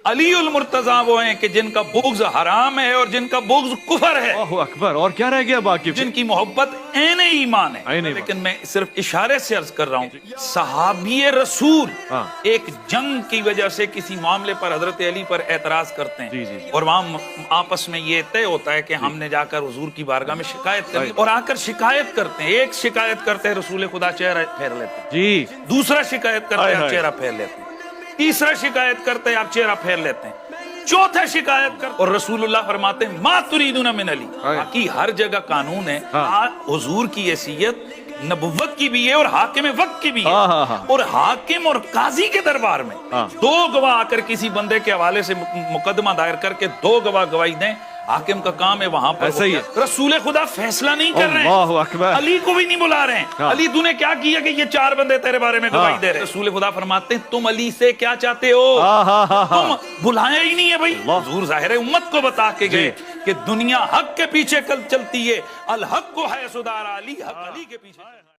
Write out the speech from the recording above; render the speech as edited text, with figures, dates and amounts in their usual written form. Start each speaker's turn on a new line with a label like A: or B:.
A: علی المرتضیٰ وہ ہیں کہ جن کا بغض حرام ہے اور جن کا بغض کفر ہے.
B: اللہ اکبر. اور کیا رہ گیا باقی؟
A: جن کی محبت عین ایمان ہے.
B: عین ایمان.
A: لیکن میں صرف اشارے سے عرض کر رہا ہوں, صحابی رسول ایک جنگ کی وجہ سے کسی معاملے پر حضرت علی پر اعتراض کرتے ہیں اور وہاں آپس میں یہ طے ہوتا ہے کہ ہم نے جا کر حضور کی بارگاہ میں شکایت کرنی, اور آ کر شکایت کرتے ہیں. ایک شکایت کرتے ہیں رسول خدا چہرہ پھیر لیتے ہیں
B: جی.
A: دوسرا شکایت کرتے ہیں آپ چہرہ پھیر لیتے ہیں, تیسرا شکایت کرتے ہیں آپ چہرہ پھیر لیتے ہیں, چوتھا شکایت کرتے اور رسول اللہ فرماتے ہیں ما تریدون من علی. باقی ہر جگہ قانون ہے, حضور کی حیثیت نبوت کی بھی ہے اور حاکم وقت کی بھی ہے, اور حاکم اور قاضی کے دربار میں دو گواہ آ کر کسی بندے کے حوالے سے مقدمہ دائر کر کے دو گواہ گواہی دیں, حاکم کا کام ہے وہاں پر. رسول خدا فیصلہ نہیں کر رہے ہیں, علی کو بھی نہیں بلا رہے ہیں. علی تو نے کیا کیا کہ یہ چار بندے تیرے بارے میں گواہی دے رہے ہیں. رسول خدا فرماتے ہیں تم علی سے کیا چاہتے ہو, تم بلایا ہی نہیں ہے بھائی. حضور ظاہر امت کو بتا کے گئے کہ دنیا حق کے پیچھے کل چلتی ہے, الحق کو ہے صدار علی, حق علی کے پیچھے.